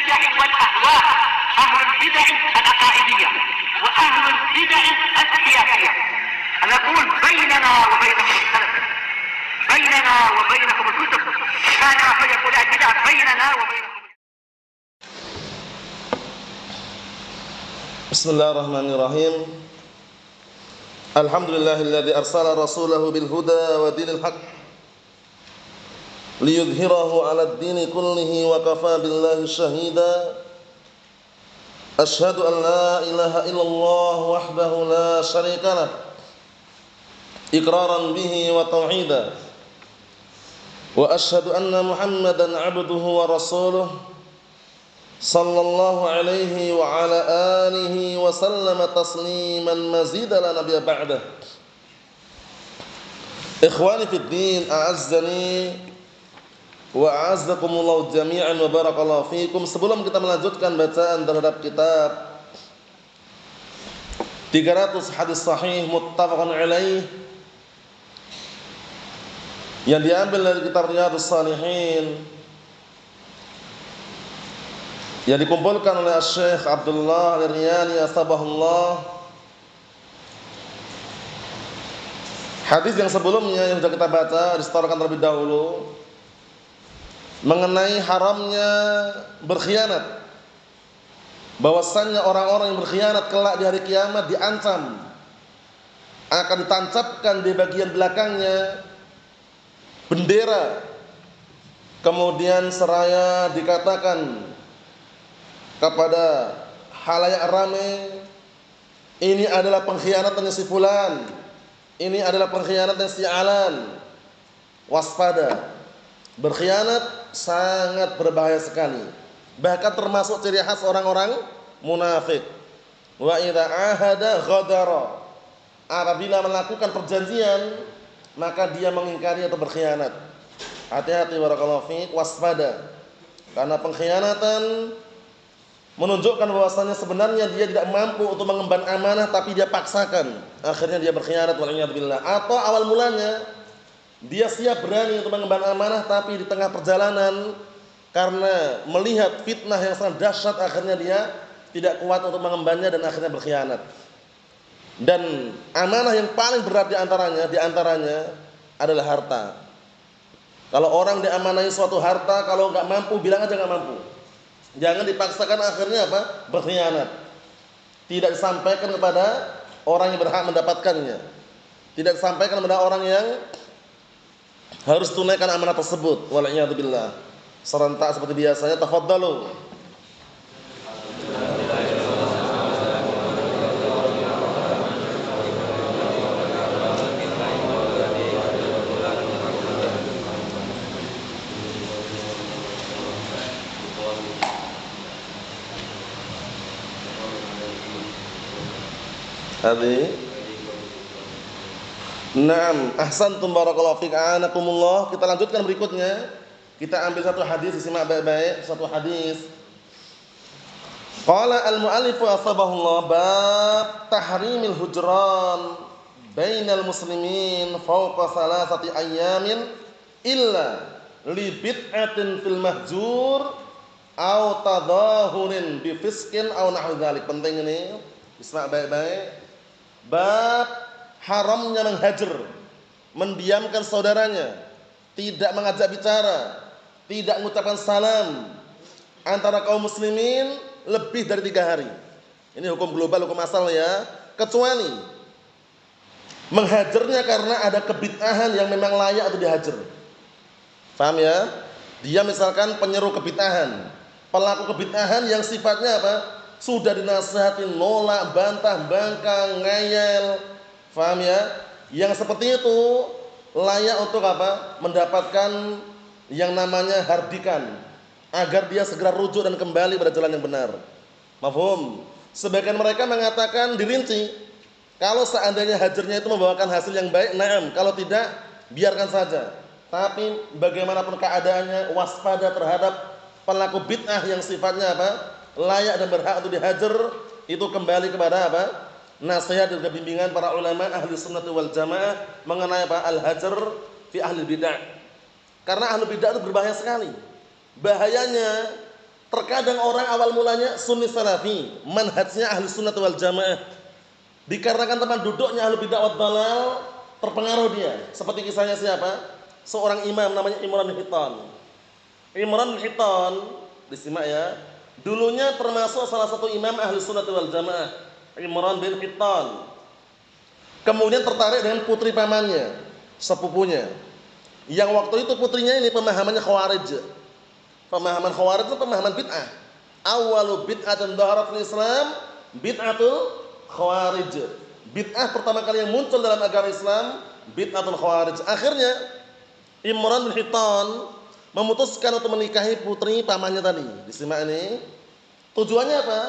البدع والأهواء، أهل البدع العقائدية وأهل البدع السياسية. نقول بيننا وبينكم السلف، بيننا وبينكم الكتب، كان فيقول البدع بيننا وبينكم. بسم الله الرحمن الرحيم. الحمد لله الذي أرسل رسوله بالهدى ودين الحق ليظهره على الدين كله وكفى بالله شهيدا. أشهد أن لا إله إلا الله وحده لا شريك له إقرارا به وتوحيدا، وأشهد أن محمدا عبده ورسوله صلى الله عليه وعلى آله وسلم تسليما مزيدا لا نبي بعده. إخواني في الدين، أعزني wa a'azzakumullahu jami'an wa barakallahu fikum. Sebelum kita melanjutkan bacaan terhadap kitab 300 hadis sahih muttafaqun alaih yang diambil dari kitab Riyadhus Shalihin yang dikumpulkan oleh Syekh Abdullah Al-Riyani asbahullah. Hadis yang sebelumnya yang sudah kita baca distorkan terlebih dahulu mengenai haramnya berkhianat, bahwasannya orang-orang yang berkhianat kelak di hari kiamat diancam akan ditancapkan di bagian belakangnya bendera, kemudian seraya dikatakan kepada halayak ramai, ini adalah pengkhianatan si fulan, ini adalah pengkhianatan si alan. Waspada, berkhianat sangat berbahaya sekali, bahkan termasuk ciri khas orang-orang munafik. Wa idza ahada ghadara, apabila melakukan perjanjian maka dia mengingkari atau berkhianat. Hati-hati barakallahu fiik, waspada, karena pengkhianatan menunjukkan bahwasannya sebenarnya dia tidak mampu untuk mengemban amanah tapi dia paksakan, akhirnya dia berkhianat waliyadzubillah. Atau awal mulanya dia siap berani untuk mengemban amanah tapi di tengah perjalanan karena melihat fitnah yang sangat dahsyat akhirnya dia tidak kuat untuk mengembannya dan akhirnya berkhianat. Dan amanah yang paling berat diantaranya adalah harta. Kalau orang diamanahi suatu harta, kalau nggak mampu bilang aja nggak mampu. Jangan dipaksakan, akhirnya apa? Berkhianat. Tidak disampaikan kepada orang yang berhak mendapatkannya. Tidak disampaikan kepada orang yang harus tunaikan amanah tersebut. Wal'iyadzubillah. Serentak seperti biasanya, tafadhalu. Hadi. Naam, ahsantum barakallahu fiik, a'anakumullah. Kita lanjutkan berikutnya. Kita ambil satu hadis, disimak baik-baik, satu hadis. Qala al-mu'allif asbahullah bab tahrimil hujran bainal muslimin fawqa salasati ayyamin illa li bid'atin fil mahjur aw tadahurin bi fiskin aw nahwu dzalik. Penting ini, disimak baik-baik. Bab haramnya menghajar, mendiamkan saudaranya, tidak mengajak bicara, tidak mengucapkan salam antara kaum muslimin lebih dari 3 hari. Ini hukum global, hukum asal ya. Kecuali menghajarnya karena ada kebid'ahan yang memang layak untuk dihajar. Paham ya? Dia misalkan penyeru kebid'ahan, pelaku kebid'ahan yang sifatnya apa? Sudah dinasihatin, nolak, bantah, bangkang, ngeyel. Paham ya? Yang seperti itu layak untuk apa? Mendapatkan yang namanya hardikan, agar dia segera rujuk dan kembali pada jalan yang benar. Mafhum? Sebagian mereka mengatakan dirinci. Kalau seandainya hajarnya itu membawakan hasil yang baik, na'am. Kalau tidak, biarkan saja. Tapi bagaimanapun keadaannya, waspada terhadap pelaku bid'ah yang sifatnya apa? Layak dan berhak untuk dihajar. Itu kembali kepada apa? Nasihat dan bimbingan para ulama ahli sunnah wal jamaah mengenai apa? Al-hajar fi ahli bid'ah. Karena ahli bid'ah itu berbahaya sekali. Bahayanya Terkadang orang awal mulanya sunni salafi, manhajnya ahli sunnah wal jamaah. Dikarenakan teman duduknya ahli bid'ah wad dalal, terpengaruh dia. Seperti kisahnya siapa? Seorang imam namanya Imran bin Hittan. Imran bin Hittan, disimak ya. Dulunya termasuk salah satu imam ahli sunnah wal jamaah, Imran bin Hittan. Kemudian tertarik dengan putri pamannya, sepupunya. Yang waktu itu putrinya ini pemahamannya Khawarij. Pemahaman Khawarij itu pemahaman bid'ah. Awalu bid'atin dhaharat fil Islam bid'atul Khawarij. Bid'ah pertama kali yang muncul dalam agama Islam bid'atul Khawarij. Akhirnya Imran bin Hittan memutuskan untuk menikahi putri pamannya tadi. Disimak ini. Tujuannya apa?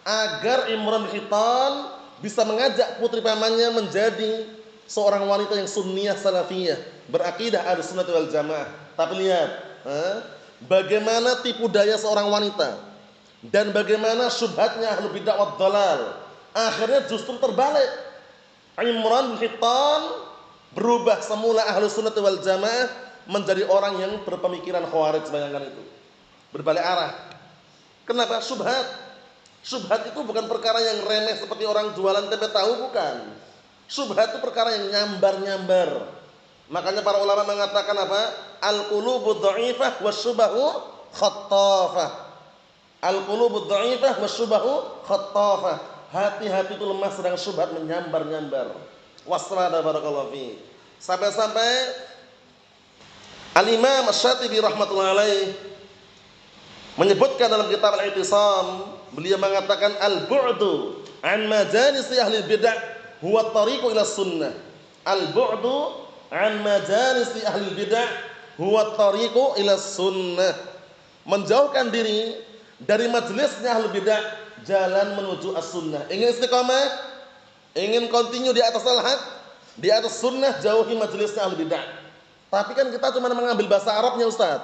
Agar Imran bin Hittan bisa mengajak putri pamannya menjadi seorang wanita yang sunniyah salafiyah, berakidah ahlussunnah wal jamaah. Tapi lihat, bagaimana tipu daya seorang wanita dan bagaimana syubhatnya ahlu bid'ah wad dalal. Akhirnya justru terbalik. Imran bin Hittan berubah semula ahlussunnah wal jamaah menjadi orang yang berpemikiran Khawarij. Bayangkan itu. Berbalik arah. Kenapa? Syubhat. Syubhat itu bukan perkara yang remeh seperti orang jualan tempe tahu, bukan. Syubhat itu perkara yang nyambar-nyambar. Makanya para ulama mengatakan apa? Al-qulubu dha'ifah wasyubahu khattafah. Al-qulubu dha'ifah wasyubahu khattafah. Hati-hati itu lemah sedang syubhat menyambar-nyambar. Waspada barakallahu fi. Sampai-sampai Al-Imam Asy-Syatibi rahmatullahi alaih menyebutkan dalam kitab Al-I'tisam, beliau mengatakan al-bu'du an majalisi ahli bid'ah huwa tariqu ila sunnah. Al-bu'du an majalisi ahli bid'ah huwa tariqu ila sunnah. Menjauhkan diri dari majelisnya ahli bid'ah, jalan menuju as-sunnah. Ingin istiqamah, ingin continue di atas al-haq, di atas sunnah, jauhi majelisnya ahli bid'ah. Tapi kan kita cuma mengambil bahasa Arabnya, Ustaz.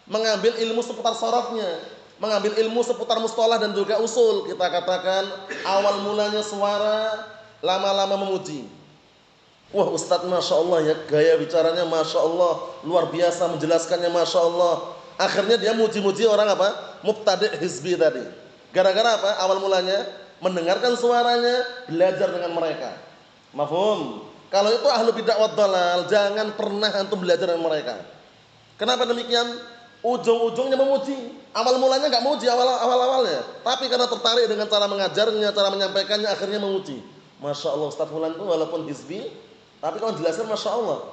Mengambil ilmu seputar sorofnya, mengambil ilmu seputar mustalah dan juga usul. Kita katakan awal mulanya suara, lama-lama memuji. Wah Ustaz, Masya Allah ya, gaya bicaranya Masya Allah, luar biasa menjelaskannya Masya Allah. Akhirnya dia muji-muji orang apa? Mubtadi' hizbi tadi. Gara-gara apa? Awal mulanya mendengarkan suaranya, belajar dengan mereka. Mafhum? Kalau itu ahlu bid'ah wad dalal, jangan pernah antum belajar dengan mereka. Kenapa demikian? Ujung-ujungnya memuji. Awal mulanya enggak muji awal-awalnya, tapi karena tertarik dengan cara mengajarnya, cara menyampaikannya, akhirnya memuji. Masya Allah Ustaz fulan itu walaupun hizbi, tapi kalau jelaskan Masya Allah,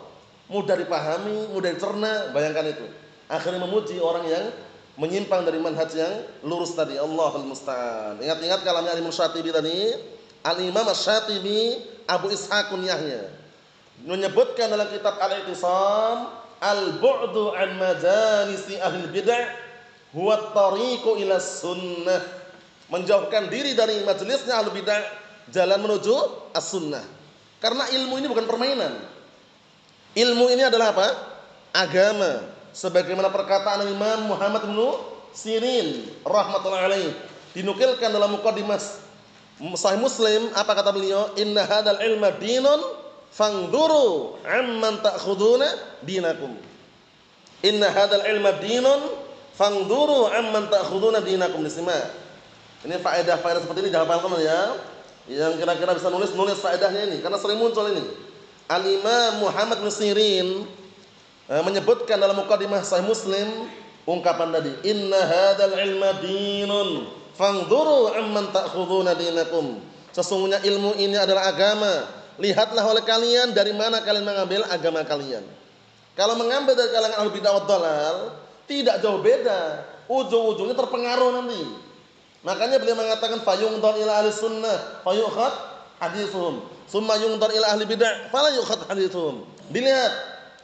mudah dipahami, mudah dicerna. Bayangkan itu. Akhirnya memuji orang yang menyimpang dari manhaj yang lurus tadi. Allahul musta'an. Ingat-ingat kalamnya Al-Imam Syatibi tadi. Al-Imam Syatibi Abu Ishaq kunyahnya menyebutkan dalam kitab Al-I'tisam, al-bu'du an majalisi ahli bid'ah huwa tariqu ila sunnah. Menjauhkan diri dari majelisnya ahli bid'ah, jalan menuju as-sunnah. Karena ilmu ini bukan permainan. Ilmu ini adalah apa? Agama. Sebagaimana perkataan Imam Muhammad bin Sirin rahmatullahi alaih, dinukilkan dalam muqaddimah Sahih Muslim, apa kata beliau? Inna hadzal ilma dinun fangduru amman ta'khuduna dinakum. Inna hadzal ilma dinun fangduru amman ta'khuduna dinakum. Disimak. Ini faedah-faedah seperti ini dihafalkan ya. Yang kira-kira bisa nulis faedahnya ini karena sering muncul ini. Al-Imam Muhammad bin Sirin menyebutkan dalam muqaddimah Sahih Muslim ungkapan tadi, inna hadzal ilma dinun fangduru amman ta'khuduna dinakum. Sesungguhnya ilmu ini adalah agama. Lihatlah oleh kalian dari mana kalian mengambil agama kalian. Kalau mengambil dari kalangan ahli bid'ah wad dalal, tidak jauh beda. Ujung-ujungnya terpengaruh nanti. Makanya beliau mengatakan fayungdar ila ahli sunnah fayukhad hadithuhum, summa yungdar ila ahli bid'ah fala yukhad hadithuhum. Dilihat,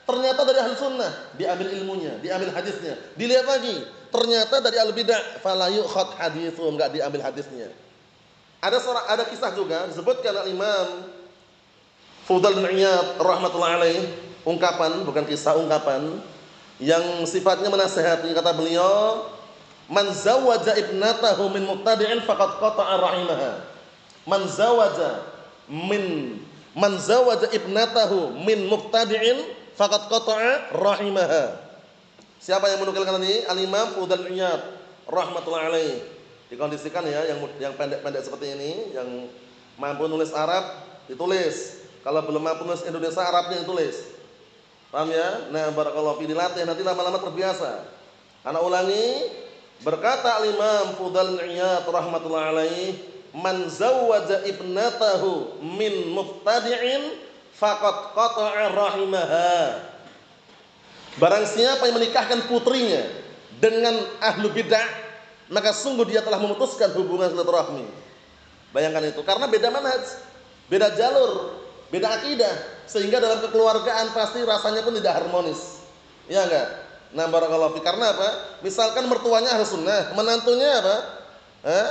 ternyata dari ahli sunnah diambil ilmunya, diambil hadisnya. Dilihat lagi, ternyata dari ahli bid'ah fala yukhad hadithuhum, enggak diambil hadisnya. Ada kisah juga disebutkan oleh Imam Fudail bin Iyad rahmatullahi alaih, ungkapan, bukan kisah, ungkapan yang sifatnya menasihati. Kata beliau, man zawaja ibnatahu min mubtadi'in faqad qata'a rahimaha. Man zawaja ibnatahu min mubtadi'in faqad qata'a rahimaha. Siapa yang menukilkan ini? Al-Imam Fudail bin Iyad rahmatullahi alaih. Dikondisikan ya, yang pendek-pendek seperti ini, yang mampu nulis Arab ditulis. Kalau belum mampu nulis Indonesia, Arabnya ditulis. Paham ya? Nah, barakallahu fi, dilatih, nanti lama-lama terbiasa. Anak ulangi, berkata Imam Fudail bin Iyad rahmatullahi alaih, man zawwaja ibnatahu min mubtadi'in faqad qata'a rahimaha. Barang siapa yang menikahkan putrinya dengan ahlu bid'ah, maka sungguh dia telah memutuskan hubungan silaturahmi. Bayangkan itu, karena beda manhaj, beda jalur, beda akidah, sehingga dalam kekeluargaan pasti rasanya pun tidak harmonis. Ya enggak? Nah, barakallahu fi, karena apa? Misalkan mertuanya ahli sunnah, menantunya apa?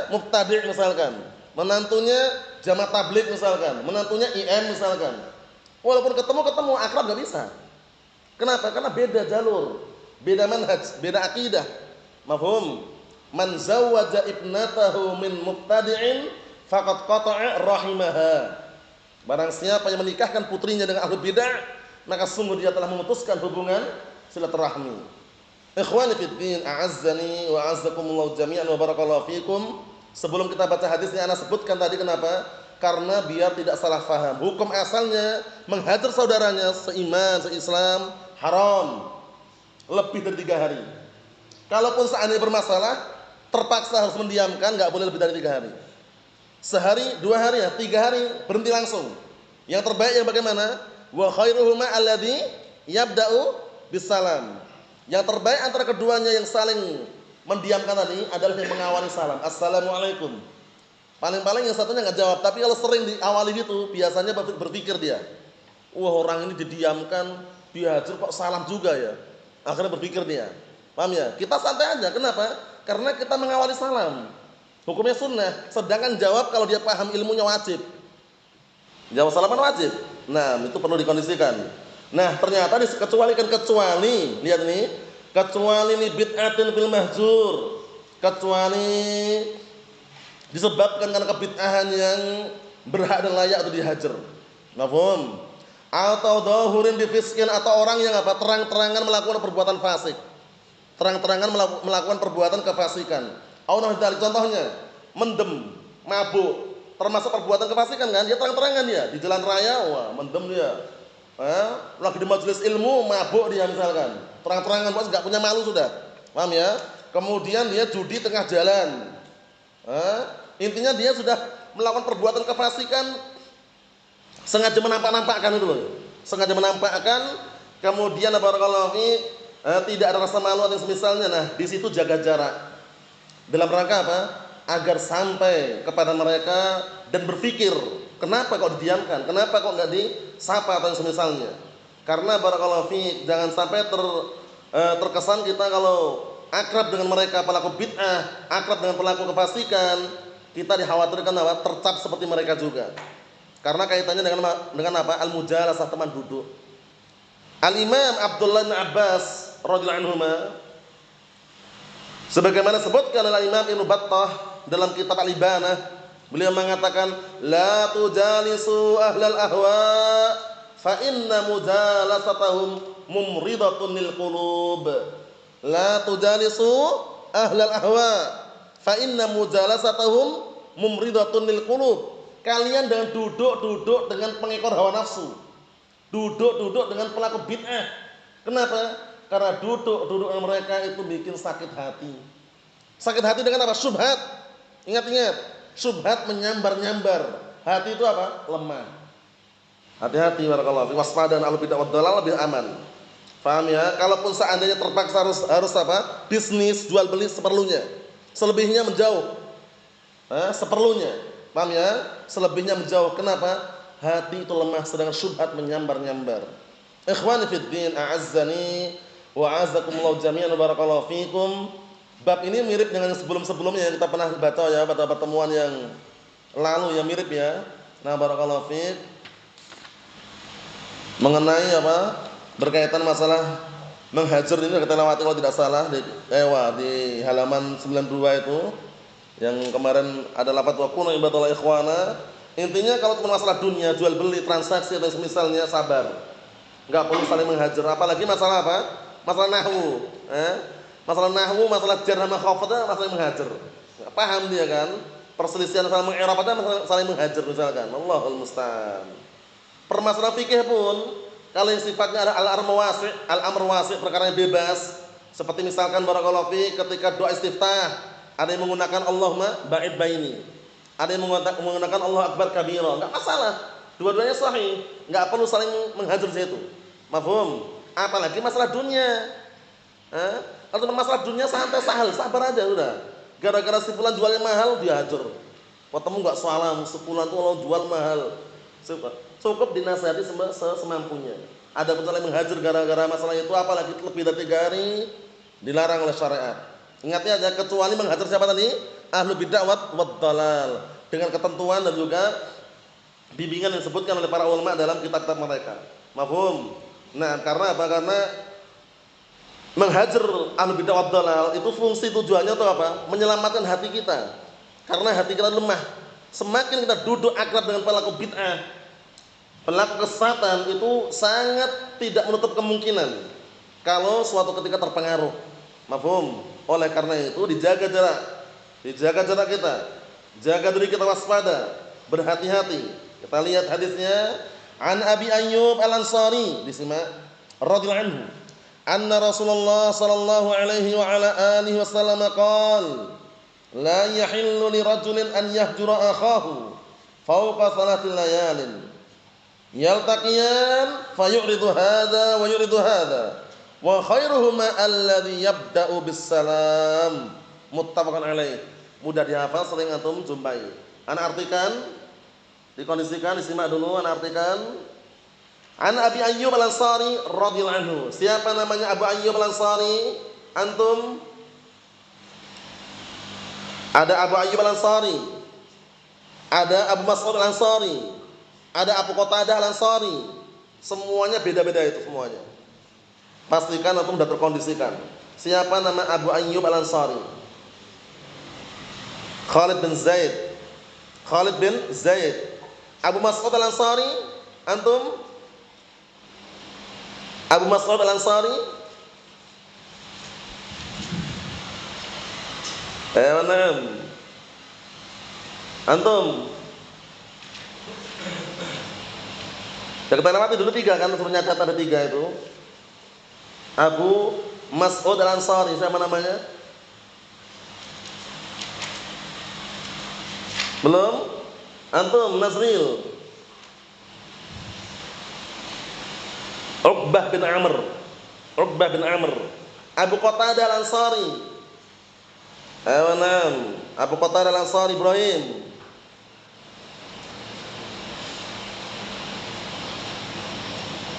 Mubtadi' misalkan. Menantunya jamaah tabligh misalkan, menantunya IM misalkan. Walaupun ketemu akrab enggak bisa. Kenapa? Karena beda jalur, beda manhaj, beda akidah. Mafhum? Man zawwaja ibnatahu min mubtadi'in faqad qata'a rahimaha. Barang siapa yang menikahkan putrinya dengan ahli bid'ah, maka sungguh dia telah memutuskan hubungan silaturahmi. Ikhwani fid din, a'azzani wa a'azzakumullah jami'an wa barakallahu fikum. Sebelum kita baca hadisnya, ana sebutkan tadi kenapa? Karena biar tidak salah faham. Hukum asalnya menghajar saudaranya seiman, seislam haram lebih dari 3 hari. Kalaupun seandainya bermasalah, terpaksa harus mendiamkan, enggak boleh lebih dari 3 hari. Sehari, 2 hari, 3 hari berhenti langsung. Yang terbaik yang bagaimana? Wa khairuhuma alladzi yabda'u bisalam. Yang terbaik antara keduanya yang saling mendiamkan tadi adalah yang mengawali salam. Assalamualaikum. Paling-paling yang satunya enggak jawab, tapi kalau sering diawali gitu, biasanya berpikir dia, wah, orang ini didiamkan, dihajar kok salam juga ya. Akhirnya berpikir dia. Paham ya? Kita santai aja. Kenapa? Karena kita mengawali salam. Hukumnya sunnah, sedangkan jawab kalau dia paham ilmunya wajib. Jawab salaman wajib. Nah, itu perlu dikondisikan. Nah, ternyata kecuali, lihat ini, kecuali li bid'atin fil mahjur, kecuali disebabkan karena kebid'ahan yang berhak dan layak untuk dihajar. Mafhum? Atau dhahurin bi fiskin, atau orang yang apa? Terang-terangan melakukan perbuatan fasik. Terang-terangan melakukan perbuatan kefasikan. Contohnya, mendem, mabuk, termasuk perbuatan kefasikan kan? Dia terang-terangan dia di jalan raya, wah, mendem dia. Lagi di majelis ilmu, mabuk dia misalkan. Terang-terangan, bos, enggak punya malu sudah. Paham ya? Kemudian dia judi tengah jalan. Intinya dia sudah melakukan perbuatan kefasikan, sengaja menampak-nampakkan itu loh. Sengaja menampakkan, kemudian barakallahu fi, tidak ada rasa malu atau semisalnya. Nah, di situ jaga jarak. Dalam rangka apa? Agar sampai kepada mereka dan berpikir, kenapa kok didiamkan? Kenapa kok enggak disapa atau semisalnya? Karena barakallahu fi, jangan sampai terkesan kita kalau akrab dengan mereka pelaku bid'ah, akrab dengan pelaku kefasikan, kita dikhawatirkan apa? Tercap seperti mereka juga. Karena kaitannya dengan apa? Al-mujalasah, teman duduk. Al-Imam Abdullah bin Abbas radhiyallahu anhuma, sebagaimana sebutkan oleh Imam Ibnu Battah dalam kitab Al-Ibanah, beliau mengatakan, la tujalisu ahlal ahwa fa inna mujalasatahum mumridatun lil qulub. La tujalisu ahlal ahwa fa inna mujalasatahum mumridatun lil qulub. Kalian jangan duduk dengan pengekor hawa nafsu. Duduk dengan pelaku bid'ah. Kenapa? Karena duduk dengan mereka itu bikin sakit hati. Sakit hati dengan apa? Syubhat. Ingat-ingat, syubhat menyambar-nyambar. Hati itu apa? Lemah. Hati-hati, barakallahu fi, waspada dan al-bid'ah wad dalal lebih aman. Paham ya? Kalaupun seandainya terpaksa harus apa? Bisnis, jual beli seperlunya. Selebihnya menjauh. Seperlunya. Paham ya? Selebihnya menjauh. Kenapa? Hati itu lemah, sedangkan syubhat menyambar-nyambar. Ikhwani fid din, a'azzani wa a'azzakumullah jami'an, barakallahu fikum. Bab ini mirip dengan sebelum-sebelumnya yang kita pernah baca ya pada pertemuan yang lalu, yang mirip ya. Nah, barakallahu fik. Mengenai apa? Berkaitan masalah menghajar ini kita lewati kalau tidak salah di halaman 92 itu. Yang kemarin ada lafaz wa kunu ibadallah ikhwana. Intinya kalau cuma masalah dunia, jual beli, transaksi atau semisalnya, sabar. Enggak perlu saling menghajar, apalagi masalah apa? Masalah nahwu, Masalah nahwu, masalah jar sama khafdh, masalah menghajar. Nggak paham dia kan? Perselisihan masalah mengi'rab ada masalah saling menghajar misalkan. Allahul musta'an. Permasalahan fikih pun kalau yang sifatnya ada al-amr wasi', perkara yang bebas, seperti misalkan barakallahu fi ketika doa istiftah, ada yang menggunakan Allahumma ba'id baini. Ada yang menggunakan Allah akbar kabira. Enggak masalah. Dua-duanya sahih, enggak perlu saling menghajar di situ. Mafhum? Apalagi masalah dunia. Kalau masalah dunia santai sahal, sabar aja udah. Gara-gara si fulan jualnya mahal dia hajar. Ketemu enggak salam, sepulan tuh Allah jual mahal. Cukup dinasihati semampunya. Ada pun saling menghajar gara-gara masalah itu apalagi lebih dari 3 hari dilarang oleh syariat. Ingatnya aja kecuali menghajar siapa tadi? Ahlu bid'ah wad dalal dengan ketentuan dan juga bimbingan yang disebutkan oleh para ulama dalam kitab-kitab mereka. Mafhum? Nah, karena apa? Karena menghajar ahlu bid'ah wad dalal itu fungsi tujuannya itu apa? Menyelamatkan hati kita. Karena hati kita lemah. Semakin kita duduk akrab dengan pelaku bid'ah, pelaku kesesatan itu sangat tidak menutup kemungkinan kalau suatu ketika terpengaruh. Mafhum? Oleh karena itu dijaga jarak kita, jaga diri kita waspada, berhati-hati. Kita lihat hadisnya an Abi Ayyub Al-Ansari, disimak radhiyallahu anhu, anna Rasulullah sallallahu alaihi wa ala alihi wasallam qala la yahillu li rajulin an yahjura akhahu fawqa salatil layalin yaltaqiyan fayuridu hadha wa yuridu hadha wa khairuhuma alladhi yabda'u bis salam. Muttafaqun alaih. Mudah dihafal, sering antum jumpai. Ana artikan, dikondisikan, disimak dulu, ana artikan. An Abi Ayyub Al-Ansari radhiyallahu anhu. Siapa namanya Abu Ayyub Al-Ansari? Antum? Ada Abu Ayyub Al-Ansari, ada Abu Mas'ud Al-Ansari, ada Abu Qatadah Al-Ansari. Semuanya beda-beda itu semuanya. Pastikan antum sudah terkondisikan. Siapa nama Abu Ayyub Al-Ansari? Khalid bin Zaid. Abu Mas'ud Al-Ansari, antum? Abu Mas'ud Al-Ansari? Mana? Antum? Ya kita lewati dulu 3 kan, ternyata ada 3 itu. Abu Mas'ud Al-Ansari, siapa namanya? Belum? Antum, Nazril. Uqbah bin Amr. Abu Qatadah Al-Ansari. Abu Qatadah Al-Ansari Ibrahim.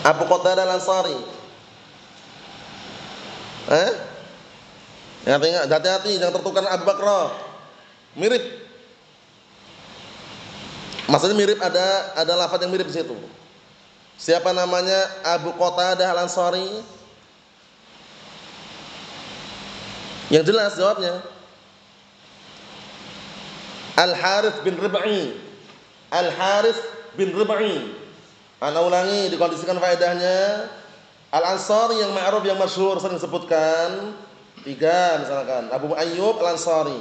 Abu Qatadah Al-Ansari. Ingat, hati-hati jangan tertukar Abu Bakar. Mirip. Maksudnya mirip, ada lafaz yang mirip di situ. Siapa namanya Abu Qatadah Al-Ansari? Yang jelas jawabnya Al-Harits bin Rib'i. Ana ulangi, dikondisikan faedahnya. Al-Ansari yang ma'ruf, yang masyhur, sering disebutkan 3 misalkan. Abu Ayyub Al-Ansari,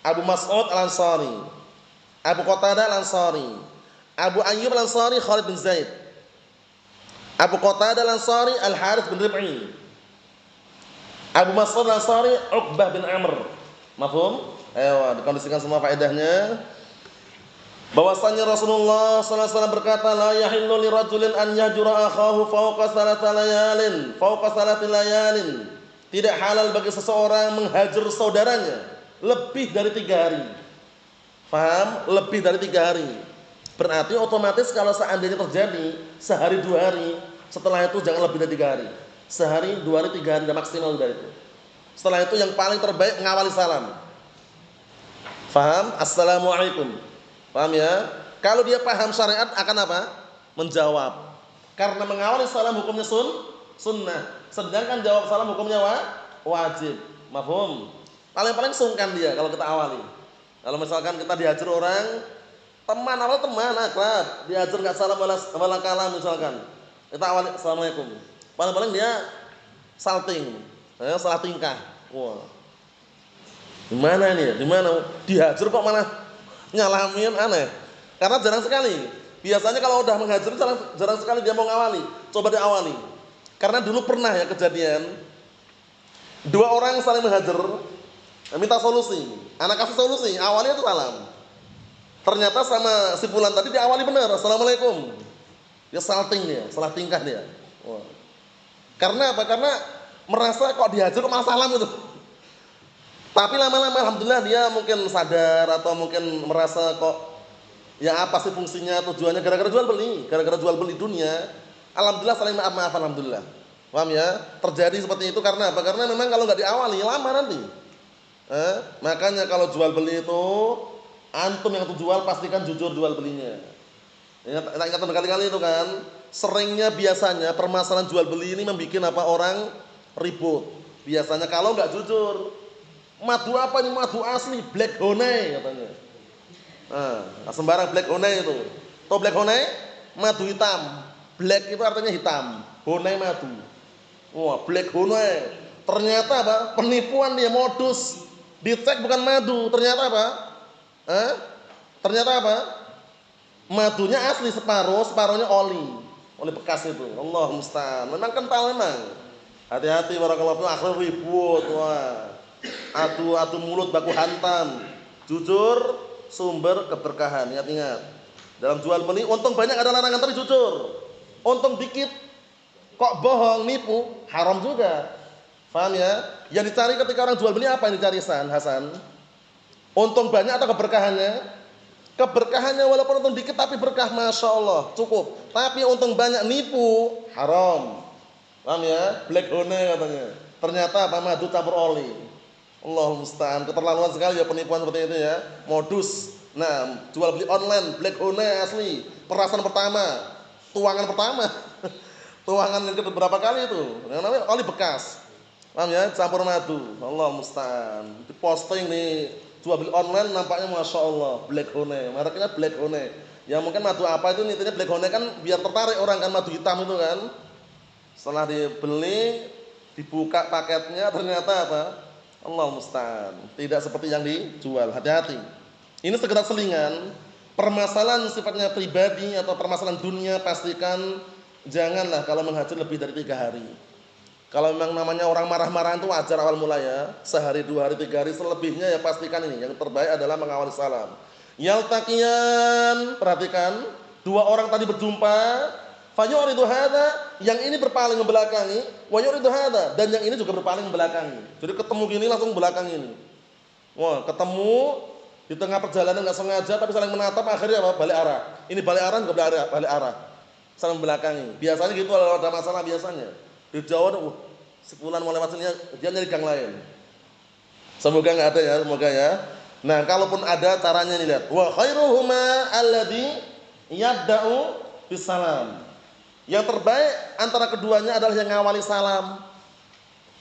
Abu Mas'ud Al-Ansari, Abu Qatadah Al-Ansari. Abu Ayyub Al-Ansari Khalid bin Zaid. Abu Qatadah Al-Ansari Al-Harits bin Rib'i. Abu Mas'ud Al-Ansari Uqbah bin Amr. Mafhum? Ayo, dikondisikan semua faedahnya. Bahwasanya Rasulullah sallallahu alaihi wasallam berkata, la yahillu li rajulin an yahjura akhahu fawqa salatil layalin. Tidak halal bagi seseorang menghajar saudaranya lebih dari 3 hari. Faham? Lebih dari 3 hari. Berarti otomatis kalau seandainya terjadi sehari 2 hari, setelah itu jangan lebih dari 3 hari. Sehari, 2 hari, 3 hari dan maksimal dari itu. Setelah itu yang paling terbaik ngawali salam. Faham? Assalamualaikum. Paham ya? Kalau dia paham syariat akan apa? Menjawab. Karena mengawali salam hukumnya sunnah. Sedangkan jawab salam hukumnya wajib. Mafhum? Paling-paling sungkan dia kalau kita awali. Kalau misalkan kita dihajar orang, teman akrab, dihajar enggak salam wala kalam misalkan. Kita awali assalamualaikum. Paling-paling dia salting, salah tingkah. Wah. Gimana ini ya? Gimana? Dihajar kok malah nyalamin, aneh. Karena jarang sekali. Biasanya kalau udah menghajar jarang sekali dia mau ngawali. Coba diawali. Karena dulu pernah ya kejadian dua orang saling menghajar, minta solusi. Anak kasih solusi, awalnya itu salam. Ternyata sama si fulan tadi diawali benar, assalamualaikum. Dia salting dia, salah tingkah dia. Wah. Karena apa? Karena merasa kok dihajar kok malah salam gitu. Tapi lama-lama alhamdulillah dia mungkin sadar atau mungkin merasa kok ya apa sih fungsinya, tujuannya gara-gara jual beli dunia. Alhamdulillah saling maaf alhamdulillah. Paham ya? Terjadi seperti itu karena apa? Karena memang kalau nggak diawali lama nanti. Makanya kalau jual beli itu antum yang jual pastikan jujur jual belinya. Ingat berkali-kali itu kan. Seringnya biasanya permasalahan jual beli ini membuat apa orang ribut. Biasanya kalau nggak jujur. Madu apa ini? Madu asli, black honey katanya. Sembarang black honey itu. Tahu black honey? Madu hitam. Black itu artinya hitam, honey madu. Wah, black honey. Ternyata apa? Penipuan dia, modus. Dicek bukan madu, ternyata apa? Ternyata apa? Madunya asli separuhnya oli bekas itu. Allah musta'an. Memang kental memang. Hati-hati barakallahu fiikum, akhir ribut. Wah. Adu mulut baku hantam. Jujur sumber keberkahan. Ingat-ingat. Dalam jual beli untung banyak ada larangan tapi jujur. Untung dikit kok bohong nipu haram juga. Paham ya? Yang dicari ketika orang jual beli apa yang dicari Hasan? Untung banyak atau keberkahannya? Keberkahannya walaupun untung dikit tapi berkah, masya Allah cukup. Tapi untung banyak nipu haram. Paham ya? Black honey katanya. Ternyata apa? Madu campur oli. Allah musta'an, keterlaluan sekali ya penipuan seperti itu ya, modus. Nah, jual beli online, black honey asli, perasan pertama, tuangan pertama, tuangan yang kedua berapa kali itu, yang namanya oli bekas, paham ya, campur madu. Allah musta'an, di posting nih, jual beli online nampaknya masya Allah, black honey, mereknya black honey. Ya mungkin madu apa itu, intinya black honey kan biar tertarik orang kan, madu hitam itu kan. Setelah dibeli, dibuka paketnya ternyata apa? Allah musta'an, tidak seperti yang dijual. Hati-hati. Ini sekedar selingan. Permasalahan sifatnya pribadi atau permasalahan dunia pastikan janganlah kalau menghajar lebih dari 3 hari. Kalau memang namanya orang marah-marahan itu wajar awal mula ya, sehari, 2 hari, 3 hari, selebihnya ya pastikan ini. Yang terbaik adalah mengawali salam. Yaltaqiyan, perhatikan, 2 orang tadi berjumpa. Fayuridu hadza, yang ini berpaling membelakangi, wa yuridu hadza, dan yang ini juga berpaling membelakangi. Jadi ketemu gini langsung belakang ini. Wah, ketemu di tengah perjalanan enggak sengaja tapi saling menatap, akhirnya apa? Balik arah. Ini balik arah juga balik arah. Saling membelakangi. Biasanya gitu kalau ada masalah biasanya. Di Jawa si fulan mau lewat sini dia nyari gang lain. Semoga enggak ada ya, semoga ya. Nah, kalaupun ada caranya nih lihat. Wa khairuhuma alladzi yabda'u bisalam. Yang terbaik antara keduanya adalah yang ngawali salam.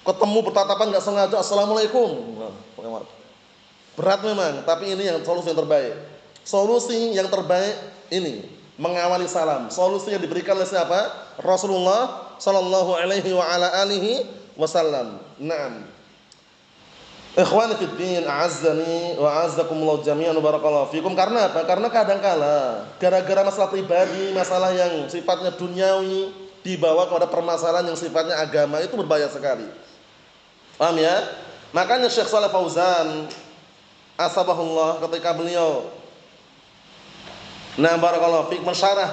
Ketemu bertatapan enggak sengaja, assalamualaikum. Berat memang, tapi ini yang solusi yang terbaik. Solusi yang terbaik ini mengawali salam. Solusi yang diberikan oleh siapa? Rasulullah sallallahu alaihi wa ala alihi wasallam. Naam. Ikhwani fid din, a'azzani wa a'azzakumullah jami'an barakallahu fikum. Karena apa? Karena kadangkala gara-gara masalah pribadi, masalah yang sifatnya duniawi dibawa kepada permasalahan yang sifatnya agama, itu berbahaya sekali. Paham ya? Makanya Syekh Shalih Fauzan asbahullah ketika beliau barakallahu fikum mensyarah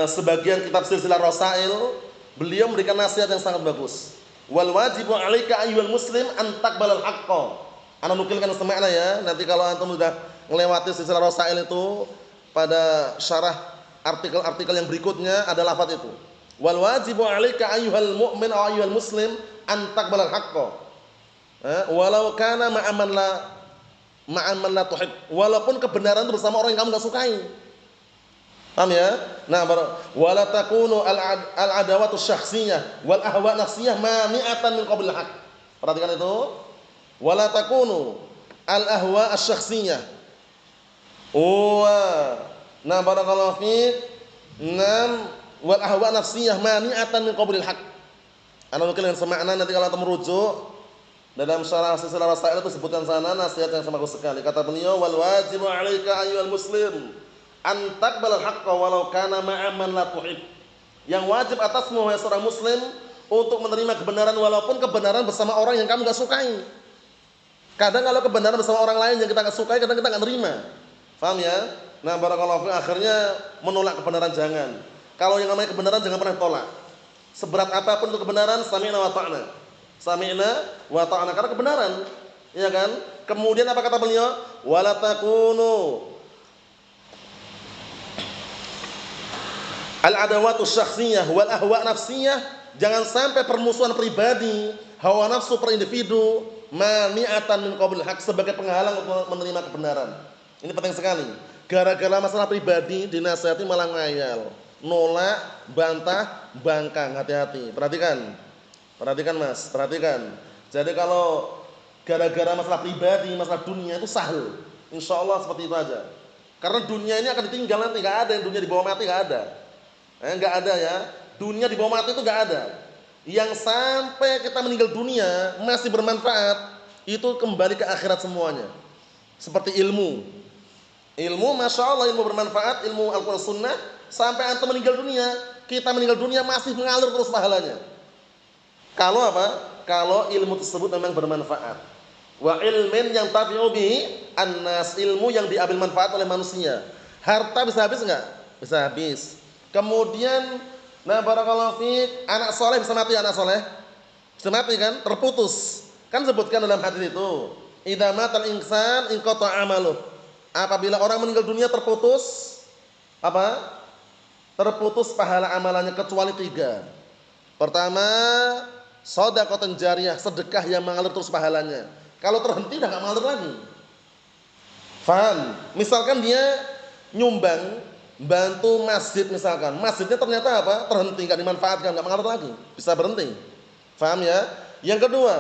sebagian kitab Silsilah Rasail, beliau memberikan nasihat yang sangat bagus. Wal wajibu 'alaika ayyuhal muslim an taqbalal haqqo. Ana nukilkan semakna ya. Nanti kalau antum sudah melewati Silsilah Rasail itu pada syarah artikel-artikel yang berikutnya ada lafaz itu. Wal wajibu 'alaika ayyuhal mu'min aw ayyuhal muslim an taqbalal haqqo. Walau kana ma'aman la tuhib. Walaupun kebenaran itu bersama orang yang kamu enggak sukai. Paham ya? Nah, wala takunu al-adawatu syakhsiyah wal ahwa nafsiyah mani'atan min qabil haq. Perhatikan itu. Wala takunu al-ahwa asy-syakhsiyah. Barakallahu fiik. Wal ahwa nafsiyah mani'atan min qabil haq. Ana nukil dengan semakna nanti kalau antum merujuk Dalam syarah Silsilah Rasail itu sebutkan sana nasihat yang sangat bagus sekali. Kata beliau, wal wajibu 'alaika ayyuhal muslim an taqbalal haqqa walau kana ma'a man la tuhib. Yang wajib atasmu wahai seorang muslim untuk menerima kebenaran walaupun kebenaran bersama orang yang kamu enggak sukai. Kadang kalau kebenaran bersama orang lain yang kita enggak sukai, kadang kita enggak nerima. Paham ya? Nah, barakallahu fi akhirnya menolak kebenaran jangan. Kalau yang namanya kebenaran jangan pernah tolak. Seberat apapun itu kebenaran, sami'na wa ta'na. Sami'na wa ta'na, karena kebenaran, ya kan? Kemudian apa kata beliau? Wala takunu al-adawatu syakhsiyah wal ahwa nafsiyah. Jangan sampai permusuhan pribadi, hawa nafsu per individu mani'atan min qabil haq, sebagai penghalang untuk menerima kebenaran. Ini penting sekali. Gara-gara masalah pribadi dinasihati malah ngayal, nolak, bantah, bangkang. Hati-hati. Perhatikan Mas, perhatikan. Jadi kalau gara-gara masalah pribadi, masalah dunia itu sahal. Insya Allah seperti itu aja. Karena dunia ini akan ditinggal nanti, nggak ada yang dunia di bawah mati, nggak ada. Nggak ada ya. Dunia di bawah mati itu nggak ada. Yang sampai kita meninggal dunia masih bermanfaat, itu kembali ke akhirat semuanya. Seperti ilmu. Ilmu, masya Allah, ilmu bermanfaat, ilmu Al-Quran Sunnah, sampai antum meninggal dunia, kita meninggal dunia masih mengalir terus pahalanya. Kalau apa? Kalau ilmu tersebut memang bermanfaat. Wa ilmin yang tabi'u bihi annas, ilmu yang diambil manfaat oleh manusia. Harta bisa habis enggak? Bisa habis. Kemudian, nah barakallahu fiik, anak soleh bisa mati, anak soleh bisa mati kan? Terputus. Kan sebutkan dalam hadis itu, idza matal insan inqata amaluh. Apabila orang meninggal dunia terputus apa? Terputus pahala amalannya kecuali 3. Pertama, shadaqatan jariyah, sedekah yang mengalir terus pahalanya. Kalau terhenti udah enggak mengalir lagi. Faham? Misalkan dia nyumbang, bantu masjid misalkan. Masjidnya ternyata apa? Terhenti, enggak dimanfaatkan, enggak mengalir lagi. Bisa berhenti. Faham ya? Yang kedua,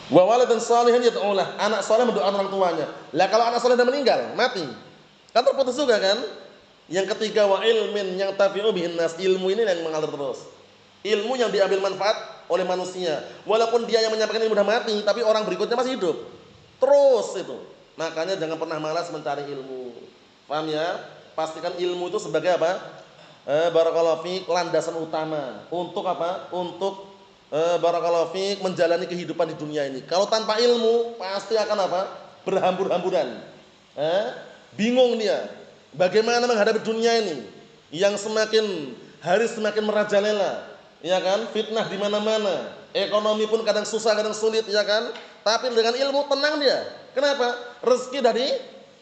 wa waladan shalihan yad'ulah, anak saleh mendoakan orang tuanya. Lah kalau anak saleh sudah meninggal, mati, kan terputus juga kan? Yang ketiga, wa ilmin yang tafi'u bihin nas, ilmu ini yang mengalir terus. Ilmu yang diambil manfaat oleh manusia. Walaupun dia yang menyampaikan ilmu sudah mati, tapi orang berikutnya masih hidup. Terus itu. Makanya jangan pernah malas mencari ilmu. Paham ya? Pastikan ilmu itu sebagai apa? Barakallahu fiik, landasan utama. Untuk apa? Untuk barakallahu fiik, menjalani kehidupan di dunia ini. Kalau tanpa ilmu pasti akan apa? Berhambur-hamburan. Bingung dia. Bagaimana menghadapi dunia ini yang semakin hari semakin merajalela, ya kan? Fitnah di mana-mana. Ekonomi pun kadang susah, kadang sulit, ya kan? Tapi dengan ilmu tenang dia. Kenapa? Rezeki dari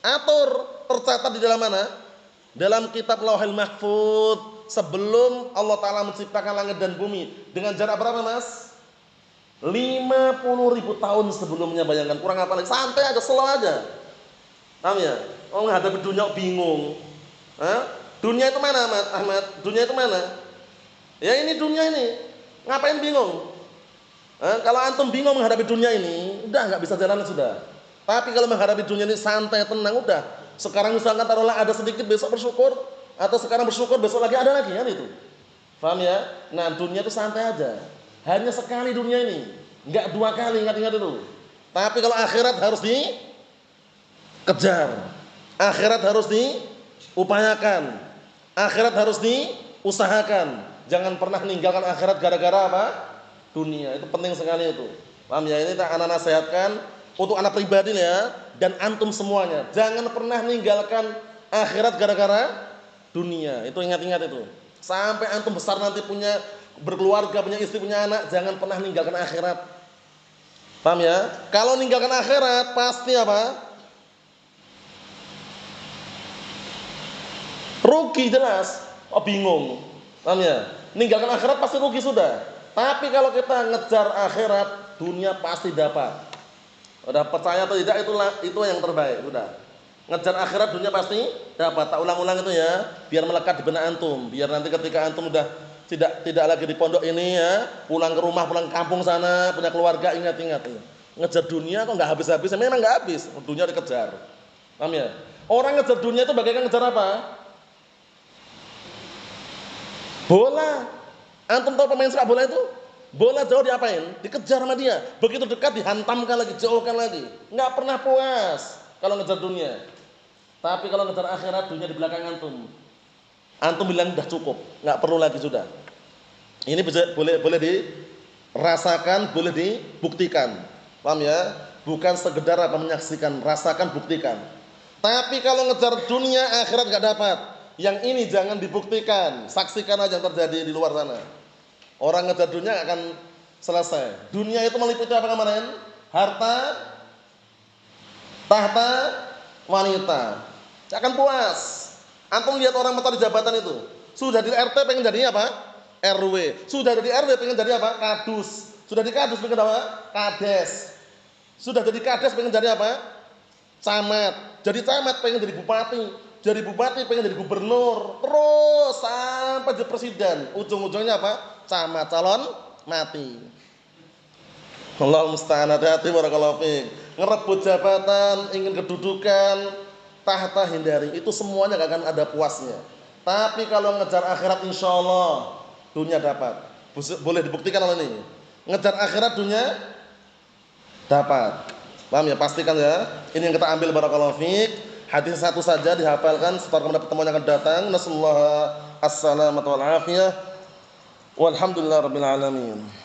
atur, tercatat di dalam mana? Dalam kitab Lauhul Mahfuz sebelum Allah Ta'ala menciptakan langit dan bumi. Dengan jarak berapa Mas? 50.000 tahun sebelumnya, bayangkan. Kurang apa lagi? Santai aja, slow aja. Paham ya? Oh, menghadapi dunia bingung. Dunia itu mana Ahmad? Dunia itu mana? Ya ini dunia ini. Ngapain bingung? Kalau antum bingung menghadapi dunia ini, udah nggak bisa jalan sudah. Tapi kalau menghadapi dunia ini santai, tenang, udah. Sekarang misalkan taruhlah ada sedikit, besok bersyukur. Atau sekarang bersyukur, besok lagi ada lagi, kan itu. Paham ya? Nah, dunia itu santai aja. Hanya sekali dunia ini, nggak 2 kali, ingat-ingat itu. Tapi kalau akhirat harus dikejar. Akhirat harus diupayakan. Akhirat harus diusahakan. Jangan pernah meninggalkan akhirat gara-gara apa? Dunia. Itu penting sekali itu. Paham ya? Ini anak nasihatkan untuk anak pribadi ya, dan antum semuanya. Jangan pernah meninggalkan akhirat gara-gara dunia. Itu ingat-ingat itu. Sampai antum besar nanti punya berkeluarga, punya istri, punya anak, jangan pernah meninggalkan akhirat. Paham ya? Kalau meninggalkan akhirat pasti apa? Rugi jelas. Oh bingung. Paham ya? Meninggalkan akhirat pasti rugi sudah. Tapi kalau kita ngejar akhirat, dunia pasti dapat. Udah percaya atau tidak, itu yang terbaik. Udah. Ngejar akhirat, dunia pasti dapat. Tak ulang-ulang itu ya, biar melekat di benak antum. Biar nanti ketika antum udah tidak lagi di pondok ini ya, pulang ke rumah, pulang ke kampung sana, punya keluarga, ingat-ingat. Ngejar dunia kok nggak habis-habis. Memang nggak habis. Dunia dikejar. Paham ya? Orang ngejar dunia itu bagaikan ngejar apa? Bola. Antum tahu pemain sepak bola itu? Bola jauh diapain? Dikejar sama dia. Begitu dekat dihantamkan lagi, jauhkan lagi. Enggak pernah puas kalau ngejar dunia. Tapi kalau ngejar akhirat, dunia di belakang antum. Antum bilang udah cukup, enggak perlu lagi sudah. Ini bisa boleh dirasakan, boleh dibuktikan. Paham ya? Bukan sekedar apa menyaksikan, rasakan, buktikan. Tapi kalau ngejar dunia, akhirat enggak dapat. Yang ini jangan dibuktikan, saksikan aja yang terjadi di luar sana. Orang ngejar dunia akan selesai. Dunia itu meliputi apa kemarin? Harta, tahta, wanita. Tidak akan puas. Antum lihat orang mentor di jabatan itu. Sudah di RT pengen jadi apa? RW. Sudah di RW pengen jadi apa? Kadus. Sudah di kadus pengen apa? Kades. Sudah jadi kades pengen jadi apa? Camat. Jadi camat pengen jadi bupati. Jadi bupati pengen jadi gubernur. Terus sampai jadi presiden. Ujung-ujungnya apa? Camat, calon mati. Allah musta'an, hati-hati barakallahu fiik. Ngerebut jabatan, ingin kedudukan, tahta hindari. Itu semuanya gak akan ada puasnya. Tapi kalau ngejar akhirat insyaallah dunia dapat. Boleh dibuktikan oleh ini. Ngejar akhirat dunia dapat. Paham ya? Pastikan ya. Ini yang kita ambil barakallahu fiik. Hadis satu saja dihafalkan setelah kemudian pertemuan yang akan datang. Nasallahu as-salamata wal afiyah. Walhamdulillah rabbil alamin.